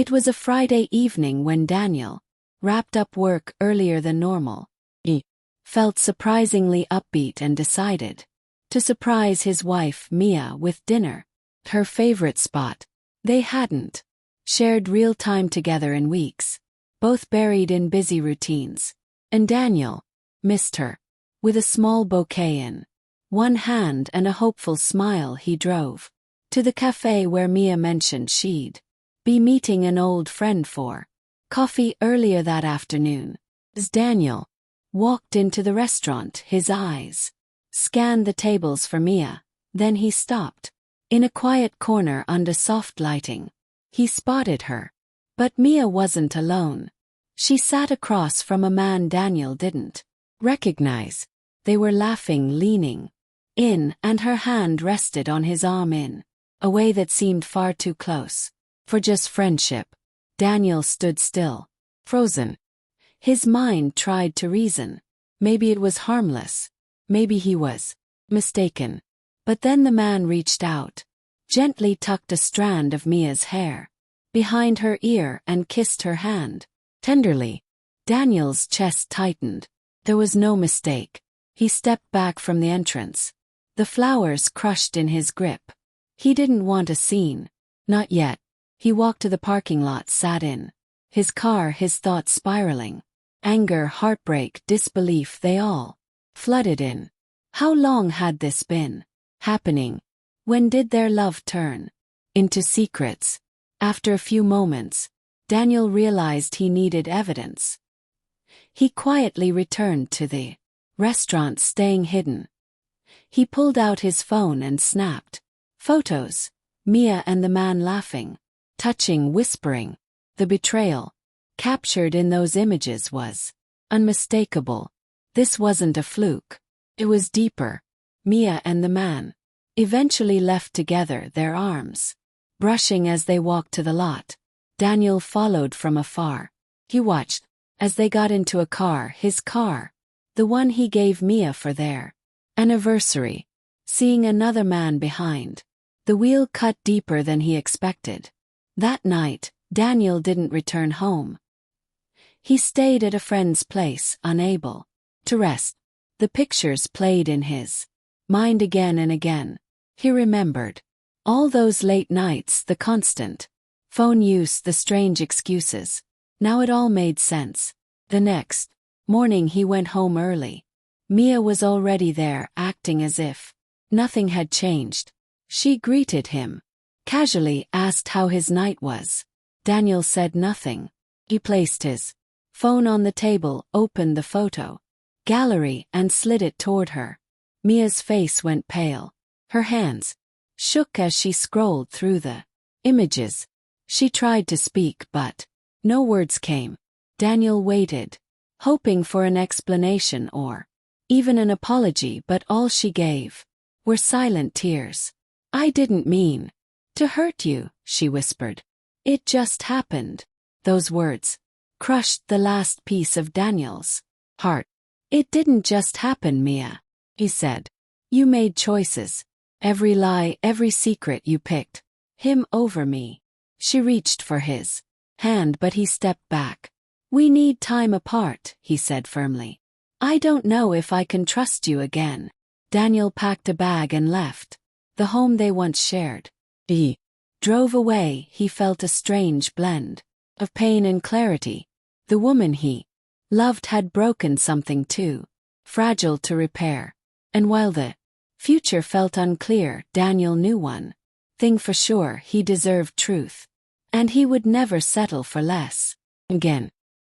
It was a Friday evening when Daniel wrapped up work earlier than normal. He felt surprisingly upbeat and decided to surprise his wife Mia with dinner, her favorite spot. They hadn't shared real time together in weeks, both buried in busy routines, and Daniel missed her. With a small bouquet in one hand and a hopeful smile, he drove to the cafe where Mia mentioned she'd be meeting an old friend for coffee earlier that afternoon. As Daniel walked into the restaurant, his eyes scanned the tables for Mia. Then he stopped. In a quiet corner under soft lighting, he spotted her. But Mia wasn't alone. She sat across from a man Daniel didn't recognize. They were laughing, leaning in, and her hand rested on his arm in a way that seemed far too close for just friendship. Daniel stood still, frozen. His mind tried to reason. Maybe it was harmless. Maybe he was mistaken. But then the man reached out, gently tucked a strand of Mia's hair behind her ear and kissed her hand tenderly. Daniel's chest tightened. There was no mistake. He stepped back from the entrance, the flowers crushed in his grip. He didn't want a scene. Not yet. He walked to the parking lot, sat in his car, his thoughts spiraling. Anger, heartbreak, disbelief, they all flooded in. How long had this been happening? When did their love turn into secrets? After a few moments, Daniel realized he needed evidence. He quietly returned to the restaurant, staying hidden. He pulled out his phone and snapped photos. Mia and the man laughing, touching, whispering. The betrayal captured in those images was unmistakable. This wasn't a fluke. It was deeper. Mia and the man eventually left together, their arms brushing as they walked to the lot. Daniel followed from afar. He watched as they got into a car, his car, the one he gave Mia for their anniversary. Seeing another man behind, the wheel cut deeper than he expected. That night, Daniel didn't return home. He stayed at a friend's place, unable to rest. The pictures played in his mind again and again. He remembered all those late nights, the constant phone use, the strange excuses. Now it all made sense. The next morning he went home early. Mia was already there, acting as if nothing had changed. She greeted him casually, asked how his night was. Daniel said nothing. He placed his phone on the table, opened the photo gallery, and slid it toward her. Mia's face went pale. Her hands shook as she scrolled through the images. She tried to speak, but no words came. Daniel waited, hoping for an explanation or even an apology, but all she gave were silent tears. "I didn't mean to hurt you," she whispered. "It just happened." Those words crushed the last piece of Daniel's heart. "It didn't just happen, Mia," he said. "You made choices. Every lie, every secret, you picked him over me." She reached for his hand, but he stepped back. "We need time apart," he said firmly. "I don't know if I can trust you again." Daniel packed a bag and left the home they once shared. He drove away. He felt a strange blend of pain and clarity. The woman he loved had broken something too fragile to repair. And while the future felt unclear, Daniel knew one thing for sure: he deserved truth. And he would never settle for less again.